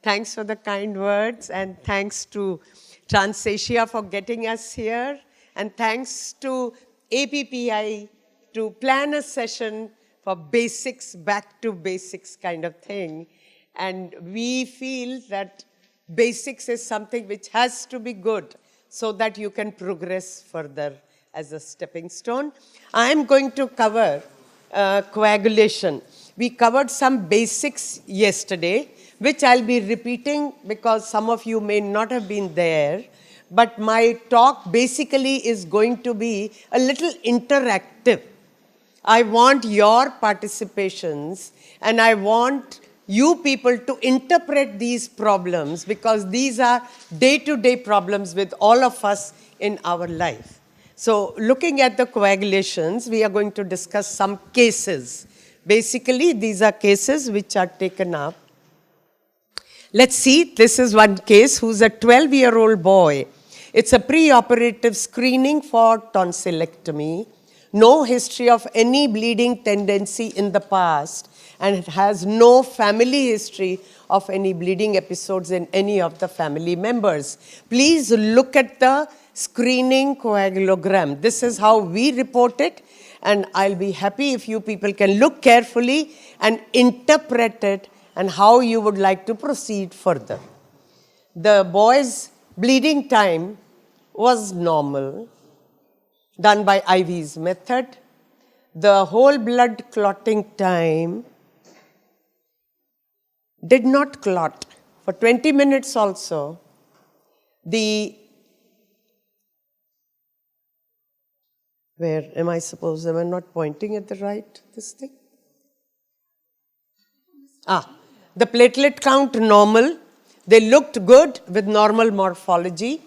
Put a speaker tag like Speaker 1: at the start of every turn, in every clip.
Speaker 1: Thanks for the kind words, and thanks to Transasia for getting us here, and thanks to APPI to plan a session for basics, back to basics kind of thing. And we feel that basics is something which has to be good so that you can progress further as a stepping stone. I am going to cover coagulation. We covered some basics yesterday, which I'll be repeating because some of you may not have been there. But my talk basically is going to be a little interactive. I want your participations, and I want you people to interpret these problems because these are day-to-day problems with all of us in our life. So looking at the coagulations, we are going to discuss some cases. Basically, these are cases which are taken up. Let's see, this is one case who's a 12-year-old boy. It's a preoperative screening for tonsillectomy. No history of any bleeding tendency in the past, and it has no family history of any bleeding episodes in any of the family members. Please look at the screening coagulogram. This is how we report it, and I'll be happy if you people can look carefully and interpret it and how you would like to proceed further. The boy's bleeding time was normal, done by IV's method. The whole blood clotting time did not clot for 20 minutes also. Where am I supposed, am I not pointing at the right, this thing? The platelet count normal. They looked good with normal morphology.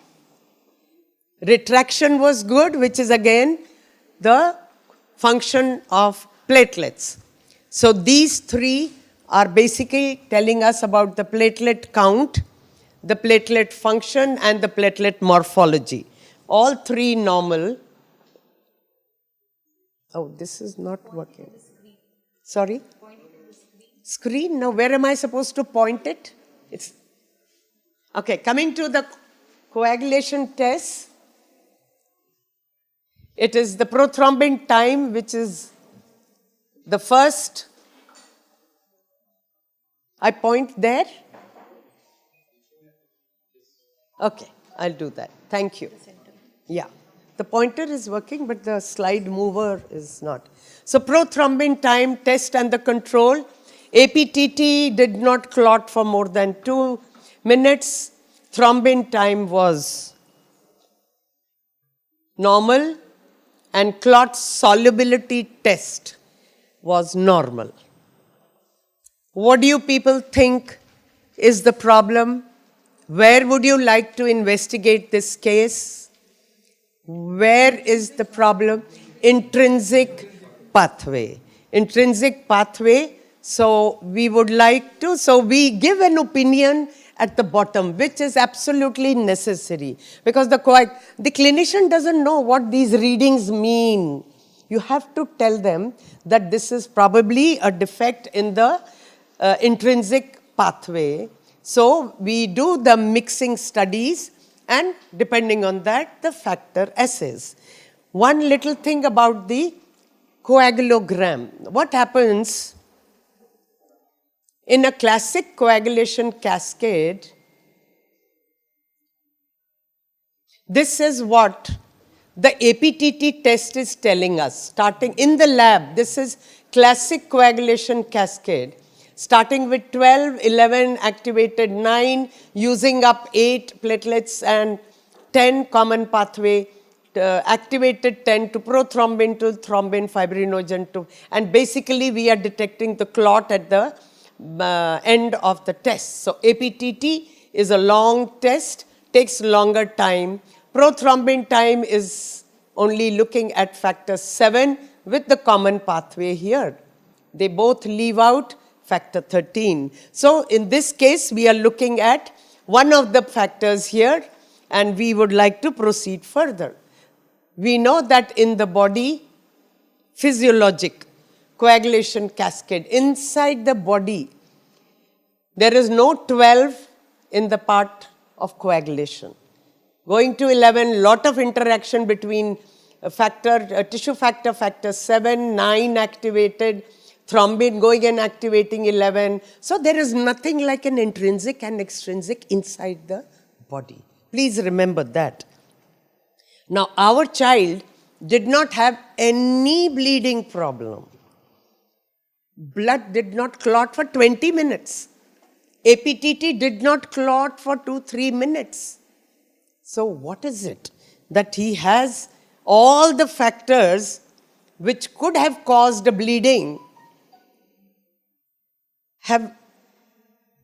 Speaker 1: Retraction was good, which is again the function of platelets. So these three are basically telling us about the platelet count, the platelet function, and the platelet morphology. All three normal. Oh, this is not working. Sorry? Screen? Now, where am I supposed to point it? It's okay. Coming to the coagulation test, it is the prothrombin time, which is the first. I point there? Okay, I'll do that. Thank you. Yeah, the pointer is working, but the slide mover is not. So prothrombin time, test and the control. APTT did not clot for more than 2 minutes. Thrombin time was normal, and clot solubility test was normal. What do you people think is the problem? Where would you like to investigate this case? Where is the problem? Intrinsic pathway. Intrinsic pathway. So we would like to, so we give an opinion at the bottom, which is absolutely necessary because the clinician doesn't know what these readings mean. You have to tell them that this is probably a defect in the intrinsic pathway. So we do the mixing studies, and depending on that, the factor assays. One little thing about the coagulogram. What happens in a classic coagulation cascade? This is what the APTT test is telling us. Starting in the lab, this is classic coagulation cascade. Starting with 12, 11, activated 9, using up 8 platelets and 10 common pathway, activated 10 to prothrombin to thrombin, fibrinogen to, and basically we are detecting the clot at the end of the test. So APTT is a long test, takes longer time. Prothrombin time is only looking at factor 7 with the common pathway here. They both leave out factor 13. So in this case, we are looking at one of the factors here, and we would like to proceed further. We know that in the body, physiologic coagulation cascade inside the body, There is no 12 in the part of coagulation. Going to 11, lot of interaction between tissue factor, factor 7, 9 activated, thrombin going and activating 11. So there is nothing like an intrinsic and extrinsic inside the body. Please remember that. Now, our child did not have any bleeding problem. Blood did not clot for 20 minutes. APTT did not clot for 2-3 minutes. So what is it? That he has all the factors which could have caused a bleeding.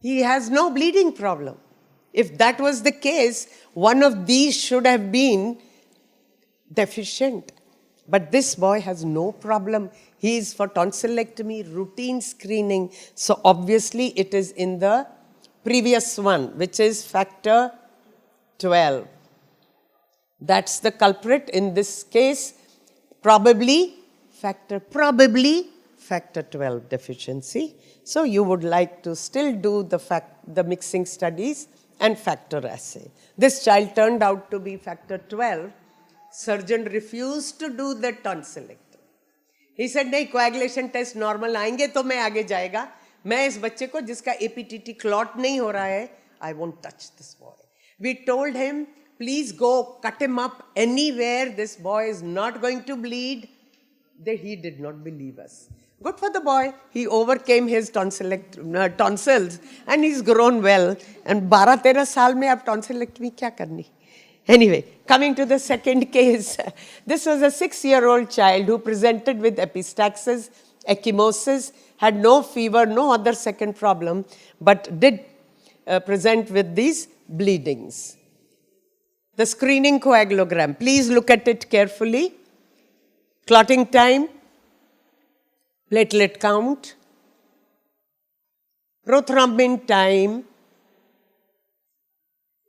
Speaker 1: He has no bleeding problem. If that was the case, one of these should have been deficient. But this boy has no problem. He is for tonsillectomy, routine screening. So obviously it is in the previous one, which is factor 12. That's the culprit in this case. Probably factor 12 deficiency. So you would like to still do the mixing studies and factor assay. This child turned out to be factor 12. Surgeon refused to do the tonsillectomy. He said, नहीं, coagulation test normal आएंगे तो मैं आगे जाएगा. मैं इस बच्चे को जिसका APTT clot नहीं हो रहा है, I won't touch this boy. We told him, please go cut him up anywhere. This boy is not going to bleed. He did not believe us. Good for the boy. He overcame his tonsils and he's grown well. And 12-13 साल में अब tonsillectomy क्या करनी? Anyway, coming to the second case, this was a 6-year-old child who presented with epistaxis, ecchymosis, had no fever, no other second problem, but did present with these bleedings. The screening coagulogram, please look at it carefully. Clotting time, platelet count, prothrombin time,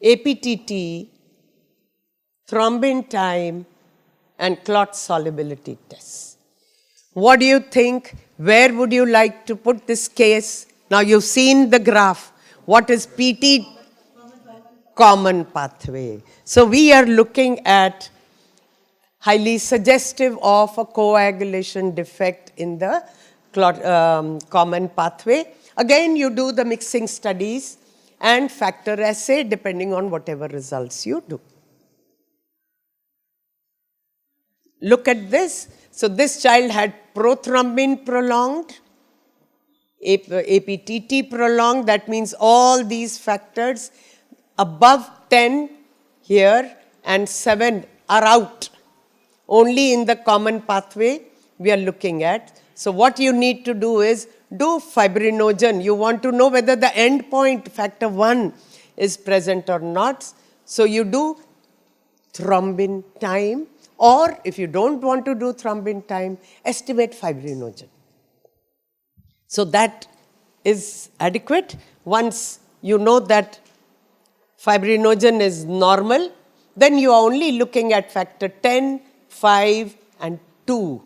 Speaker 1: APTT, thrombin time, and clot solubility tests. What do you think? Where would you like to put this case? Now you've seen the graph. What is PT? Common pathway. So we are looking at highly suggestive of a coagulation defect in the common pathway. Again, you do the mixing studies and factor assay depending on whatever results you do. Look at this. So this child had prothrombin prolonged, APTT prolonged. That means all these factors above 10 here and 7 are out. Only in the common pathway we are looking at. So what you need to do is do fibrinogen. You want to know whether the end point factor 1 is present or not. So you do thrombin time. Or if you don't want to do thrombin time, estimate fibrinogen. So that is adequate. Once you know that fibrinogen is normal, then you are only looking at factor 10, 5 and 2.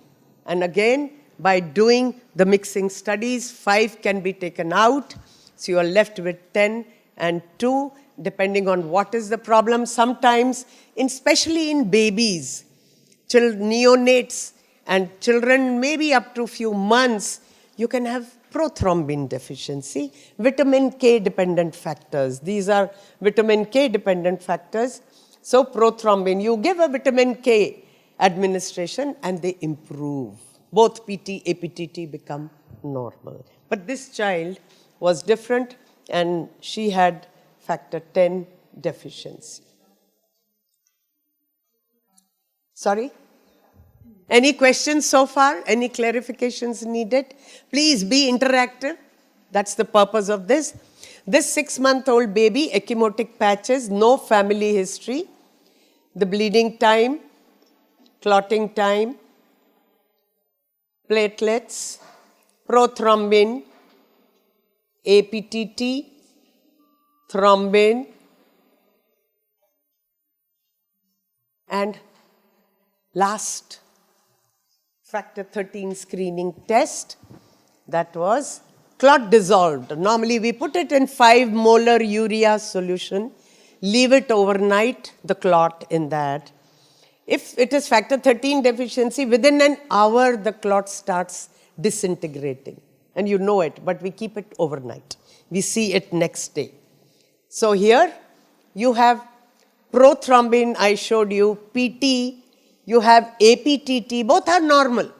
Speaker 1: And again, by doing the mixing studies, 5 can be taken out. So you are left with 10 and 2, depending on what is the problem. Sometimes, especially in babies, neonates and children maybe up to a few months, you can have prothrombin deficiency, vitamin K dependent factors. These are vitamin K dependent factors. So prothrombin, you give a vitamin K administration and they improve. Both PT, APTT become normal. But this child was different and she had factor 10 deficiency. Sorry? Any questions so far? Any clarifications needed? Please be interactive. That's the purpose of this. This 6-month-old baby, ecchymotic patches, no family history. The bleeding time, clotting time, platelets, prothrombin, APTT, thrombin, and last factor 13 screening test, that was clot dissolved. Normally we put it in 5 molar urea solution, leave it overnight, the clot in that. If it is factor 13 deficiency, within an hour the clot starts disintegrating. And you know it, but we keep it overnight. We see it next day. So here you have prothrombin, I showed you, PT, you have APTT, both are normal.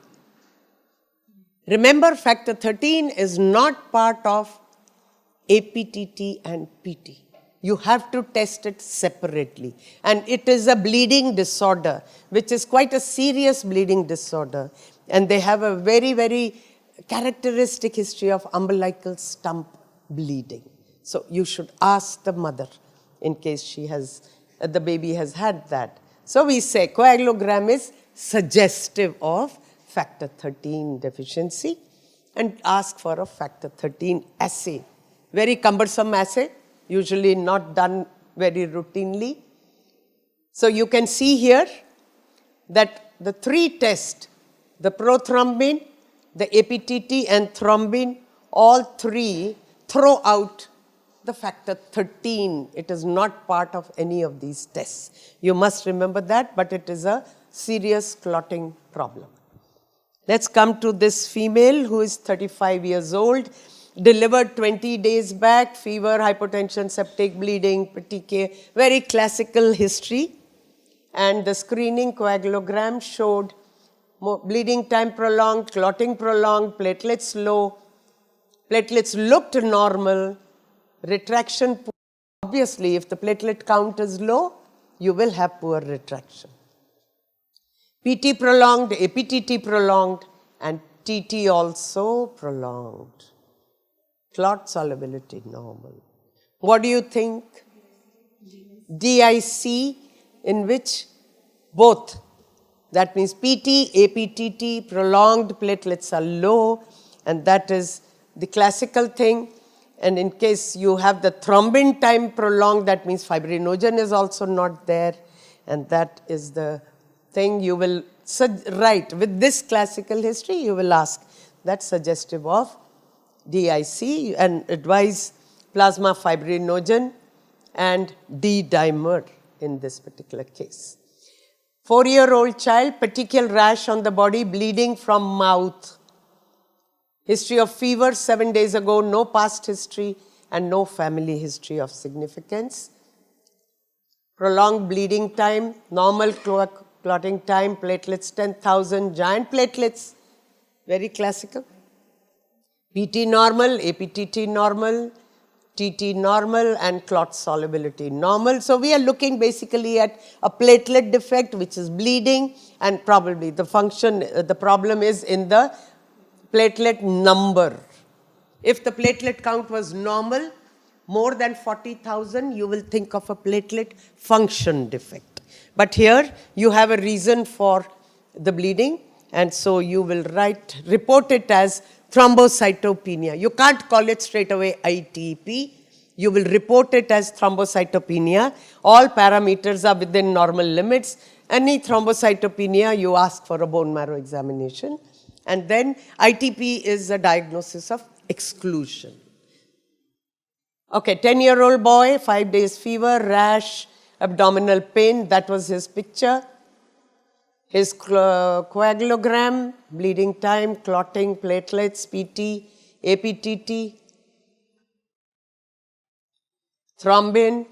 Speaker 1: Remember, factor 13 is not part of APTT and PT. You have to test it separately. And it is a bleeding disorder, which is quite a serious bleeding disorder. And they have a very, very characteristic history of umbilical stump bleeding. So you should ask the mother in case she has, the baby has had that. So we say coagulogram is suggestive of factor 13 deficiency and ask for a factor 13 assay. Very cumbersome assay, usually not done very routinely. So you can see here that the 3 tests, the prothrombin, the APTT and thrombin, all 3 throw out the factor 13. It is not part of any of these tests. You must remember that, but it is a serious clotting problem. Let's come to this female who is 35 years old, delivered 20 days back, fever, hypotension, septic bleeding, petechiae, very classical history. And the screening coagulogram showed bleeding time prolonged, clotting prolonged, platelets low, platelets looked normal, retraction poor. Obviously, if the platelet count is low, you will have poor retraction. PT prolonged, APTT prolonged, and TT also prolonged. Clot solubility normal. What do you think? DIC, in which both, that means PT, APTT, prolonged platelets are low, and that is the classical thing. And in case you have the thrombin time prolonged, that means fibrinogen is also not there, and that is the thing you will write. With this classical history, you will ask, that's suggestive of DIC, and advise plasma fibrinogen and D-dimer in this particular case. 4-year-old child, petechial rash on the body, bleeding from mouth. History of fever 7 days ago, no past history and no family history of significance. Prolonged bleeding time, normal clotting time, platelets 10,000, giant platelets, very classical. PT normal, APTT normal, TT normal, and clot solubility normal. So we are looking basically at a platelet defect which is bleeding, and probably the function, the problem is in the platelet number. If the platelet count was normal, more than 40,000, you will think of a platelet function defect. But here you have a reason for the bleeding, and so you will report it as thrombocytopenia. You can't call it straight away ITP. You will report it as thrombocytopenia. All parameters are within normal limits. Any thrombocytopenia, you ask for a bone marrow examination. And then ITP is a diagnosis of exclusion. Okay, 10-year-old boy, 5 days fever, rash, abdominal pain. That was his picture. His coagulogram, bleeding time, clotting, platelets, PT, APTT, thrombin.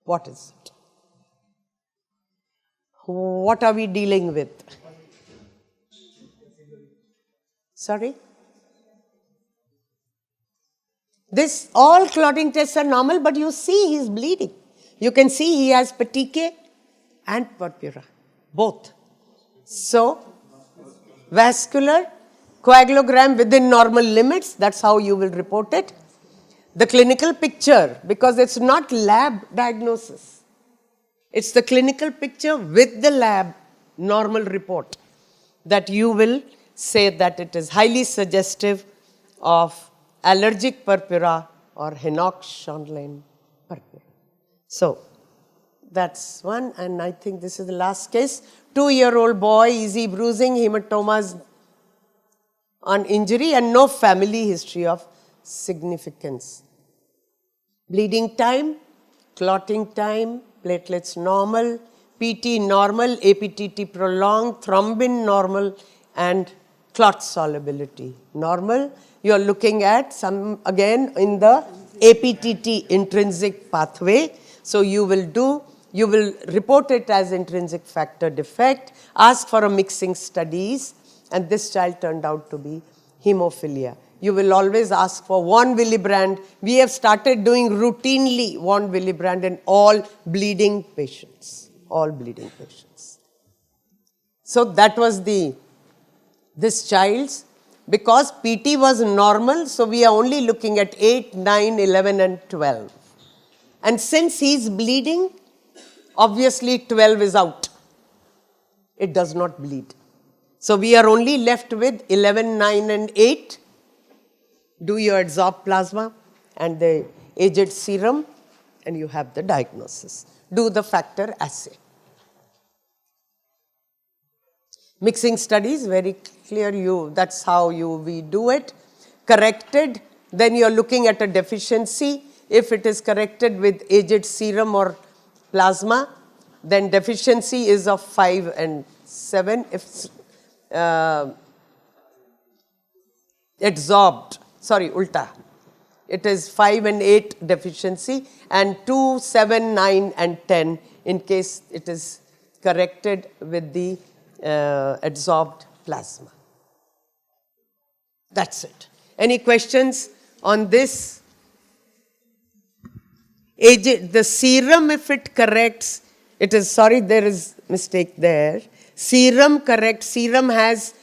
Speaker 1: What is it? What are we dealing with? Sorry? This, all clotting tests are normal, but you see he is bleeding. You can see he has petechiae and purpura, both. So, vascular, coagulogram within normal limits, that's how you will report it. The clinical picture, because it's not lab diagnosis. It's the clinical picture with the lab normal report that you will say that it is highly suggestive of allergic purpura or Henoch-Schönlein purpura. So, that's one, and I think this is the last case. 2-year-old boy, easy bruising, hematomas on injury and no family history of significance. Bleeding time, clotting time, platelets normal, PT normal, APTT prolonged, thrombin normal, and clot solubility normal. You are looking at some, again, in the APTT intrinsic pathway. So you will report it as intrinsic factor defect, ask for a mixing studies, and this child turned out to be hemophilia. You will always ask for von Willebrand. We have started doing routinely von Willebrand in all bleeding patients, So that was this child's, because PT was normal, so we are only looking at 8, 9, 11 and 12. And since he is bleeding, obviously 12 is out. It does not bleed. So we are only left with 11, 9 and 8. Do your adsorb plasma and the aged serum, and you have the diagnosis. Do the factor assay. Mixing studies, very clear, that's how we do it. Corrected, then you are looking at a deficiency. If it is corrected with aged serum or plasma, then deficiency is of 5 and 7. If adsorbed, sorry, ulta. It is 5 and 8 deficiency, and 2, 7, 9 and 10 in case it is corrected with the adsorbed plasma. That's it. Any questions on this? The serum, if it corrects, it is, sorry, there is mistake there. Serum correct, serum has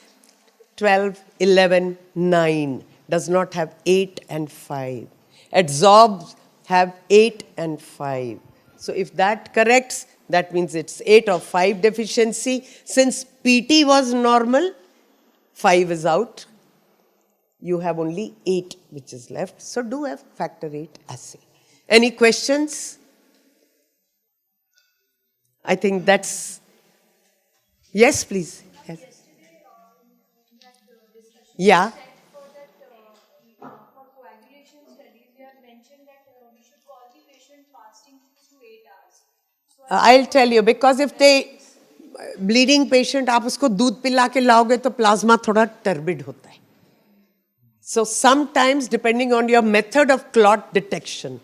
Speaker 1: 12, 11, 9, does not have 8 and 5. Adsorbs have 8 and 5. So if that corrects, that means it's 8 or 5 deficiency. Since PT was normal, 5 is out. You have only 8 which is left. So do a factor 8 assay. Any questions? I think that's, yes, please. Yes. Yeah.
Speaker 2: For coagulation studies, you have mentioned that we should call the patient fasting 6 to 8 hours. So
Speaker 1: I'll tell you, because if they bleeding patient, आप उसको दूध पिला के लाओगे तो plasma थोड़ा turbid होता है. So sometimes, depending on your method of clot detection,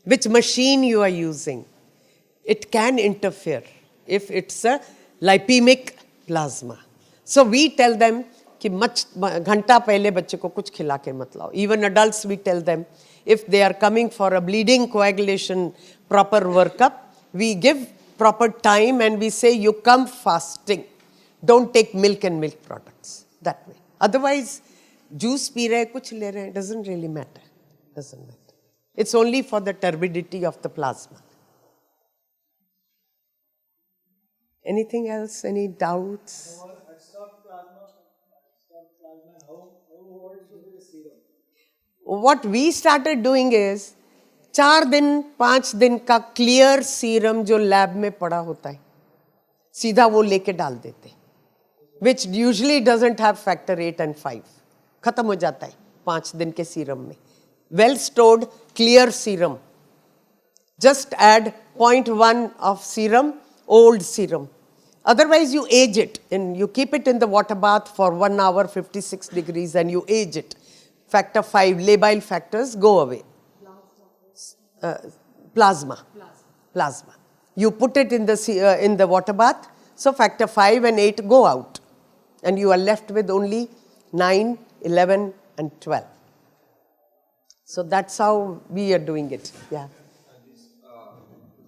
Speaker 1: which machine you are using, it can interfere if it's a lipemic plasma. So we tell them कि घंटा पहले बच्चे को कुछ खिला के मत लाओ. Even adults, we tell them, if they are coming for a bleeding coagulation proper workup, we give proper time and we say you come fasting. Don't take milk and milk products that way. Otherwise, juice P रहे कुछ ले रहे, doesn't really matter. Doesn't matter. It's only for the turbidity of the plasma. Anything else? Any doubts? What we started doing is 4 दिन 5 दिन का clear serum जो lab में पड़ा होता है, सीधा वो लेके डाल देते, which usually doesn't have factor 8 and 5. खत्म हो जाता है 5 दिन के serum में. Well stored clear serum. Just add 0.1 of serum, old serum. Otherwise you age it and you keep it in the water bath for 1 hour, 56 degrees, and you age it. Factor 5, labile factors go away. Plasma. You put it in the water bath, so factor 5 and 8 go out. And you are left with only 9, 11 and 12. So that's how we are doing it. Yeah.
Speaker 3: This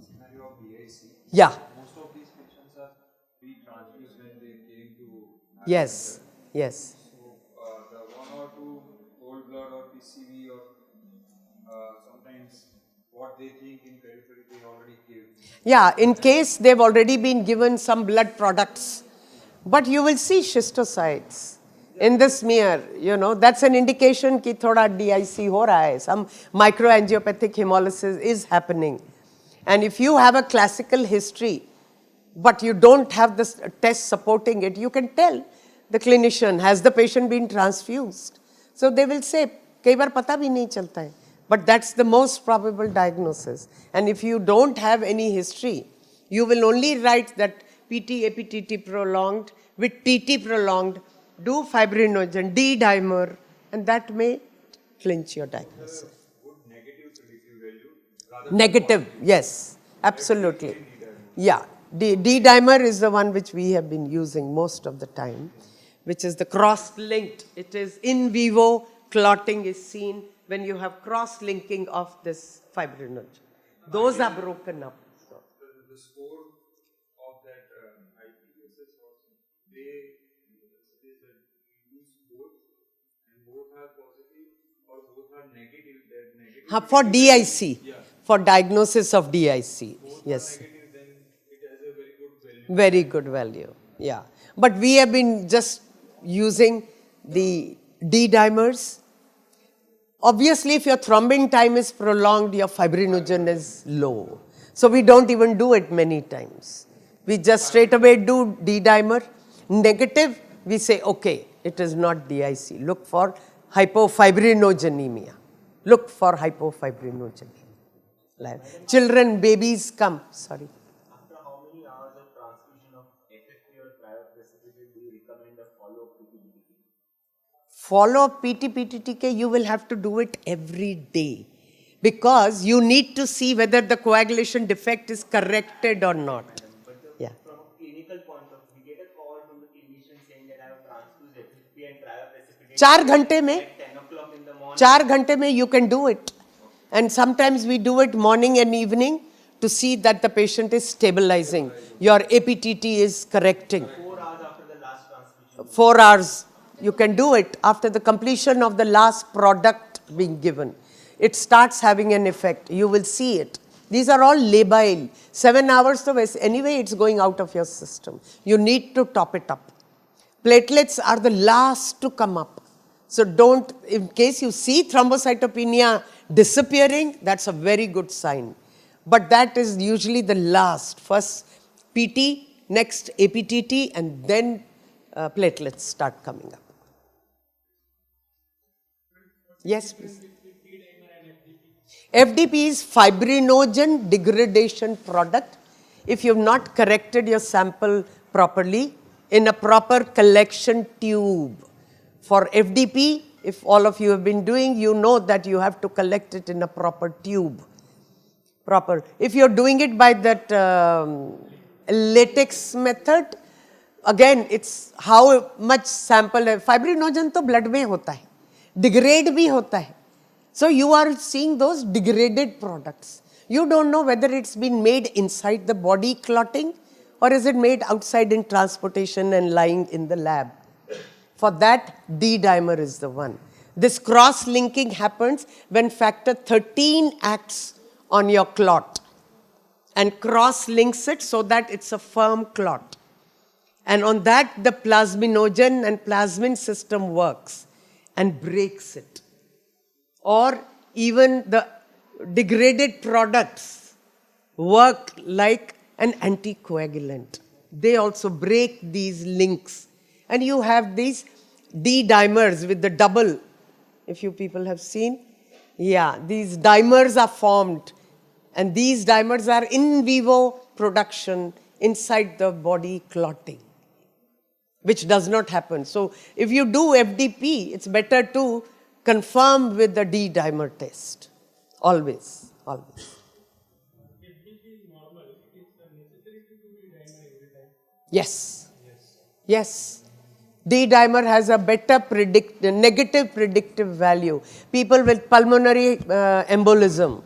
Speaker 3: scenario of BIC.
Speaker 1: Yeah.
Speaker 3: Most of these patients are pre-transfused when they came to.
Speaker 1: Yes. Yes.
Speaker 3: So the 1 or 2 whole blood or PCV or sometimes what they think in periphery they already give.
Speaker 1: Yeah. In case they've already been given some blood products, but you will see schistocytes in the smear, that's an indication कि थोड़ा DIC हो रहा है. Some microangiopathic hemolysis is happening. And if you have a classical history, but you don't have this test supporting it, you can tell the clinician, has the patient been transfused? So they will say, कई बार पता भी नहीं चलता है. But that's the most probable diagnosis. And if you don't have any history, you will only write that PT, APTT prolonged, with TT prolonged, do fibrinogen, D-dimer, and that may clinch your diagnosis.
Speaker 3: Good negative predictive value rather
Speaker 1: Negative, yes, absolutely. Yeah, D-dimer is the one which we have been using most of the time, which is the cross-linked. It is in vivo clotting is seen when you have cross-linking of this fibrinogen. Those are broken up. So.
Speaker 3: the score of that IPSS also, they suggest that you use both and both are positive or both are negative. That negative
Speaker 1: For DIC,
Speaker 3: yeah.
Speaker 1: for diagnosis of DIC,
Speaker 3: Both
Speaker 1: yes.
Speaker 3: are negative, then it has a very good value.
Speaker 1: Very good value, yeah. But we have been just using the D-dimers. Obviously, if your thrombin time is prolonged, your fibrinogen is low. So we don't even do it many times. We just straight away do D-dimer. Negative, we say, okay, it is not DIC. Look for hypofibrinogenemia. Look for hypofibrinogenemia. Like children, babies come, sorry.
Speaker 4: After how many hours of transfusion of FFP or cryoprecipitate do you recommend a follow-up PTPTK?
Speaker 1: Follow PT-PTTK, you will have to do it every day because you need to see whether the coagulation defect is corrected or not. Yeah.
Speaker 4: From a clinical point of view, we get a call from the clinician saying that I have transfused FFP and cryoprecipitate
Speaker 1: 4 घंटे में,
Speaker 4: at 10 o'clock in the morning.
Speaker 1: 4 घंटे में you can do it. And sometimes we do it morning and evening to see that the patient is stabilizing. Your APTT is correcting.
Speaker 4: 4 hours after the last transfusion.
Speaker 1: 4 hours. You can do it after the completion of the last product being given. It starts having an effect. You will see it. These are all labile. 7 hours, so anyway, it's going out of your system. You need to top it up. Platelets are the last to come up. So don't, in case you see thrombocytopenia disappearing, that's a very good sign. But that is usually the last. First PT, next APTT, and then platelets start coming up. Yes, please. FDP is fibrinogen degradation product. If you have not corrected your sample properly in a proper collection tube. For FDP, if all of you have been doing, you know that you have to collect it in a proper tube. Proper. If you're doing it by that latex method, again, it's how much sample. Fibrinogen to blood में होता है. Degrade भी होता है. So you are seeing those degraded products. You don't know whether it's been made inside the body clotting or is it made outside in transportation and lying in the lab. For that, D-dimer is the one. This cross-linking happens when factor 13 acts on your clot and cross-links it so that it's a firm clot. And on that, the plasminogen and plasmin system works and breaks it. Or even the degraded products work like an anticoagulant. They also break these links. And you have these D-dimers with the double, if you people have seen. Yeah, these dimers are formed. And these dimers are in vivo production inside the body clotting, which does not happen. So if you do FDP, it's better to confirm with the D-dimer test. Always, always.
Speaker 5: FDP is normal. It is necessary to do D-dimer every time.
Speaker 1: Yes. Yes. D-dimer has a better negative predictive value. People with pulmonary embolism,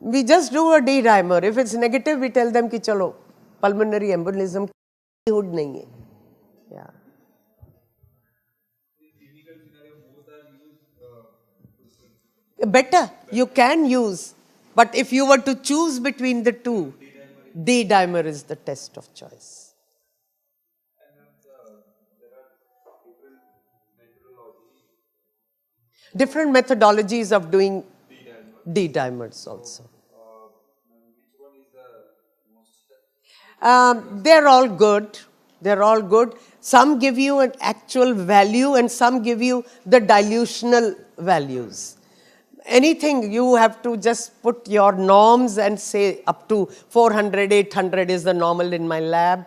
Speaker 1: we just do a D-dimer. If it's negative, we tell them कि चलो pulmonary embolism hood नहीं है. Yeah. Better, you can use. But if you were to choose between the two, D-dimer is the test of choice. Different methodologies of doing D-dimers also.
Speaker 3: Which one is the most?
Speaker 1: They're all good. They're all good. Some give you an actual value and some give you the dilutional values. Anything, you have to just put your norms and say up to 400, 800 is the normal in my lab.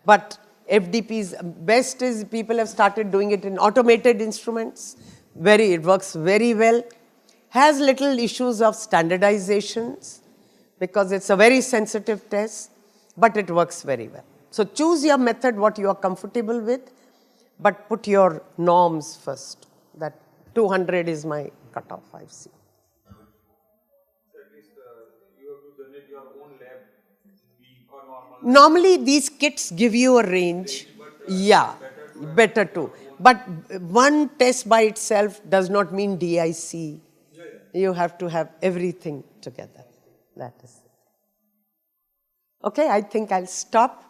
Speaker 1: But FDP's best is people have started doing it in automated instruments. It works very well. Has little issues of standardizations because it's a very sensitive test, but it works very well. So choose your method, what you are comfortable with, but put your norms first. That 200 is my cutoff, I've seen.
Speaker 3: At least you have to generate your own lab week or normal.
Speaker 1: Normally, these kits give you a range. Yeah, better too. But one test by itself does not mean DIC. You have to have everything together. That is it. Okay, I think I'll stop.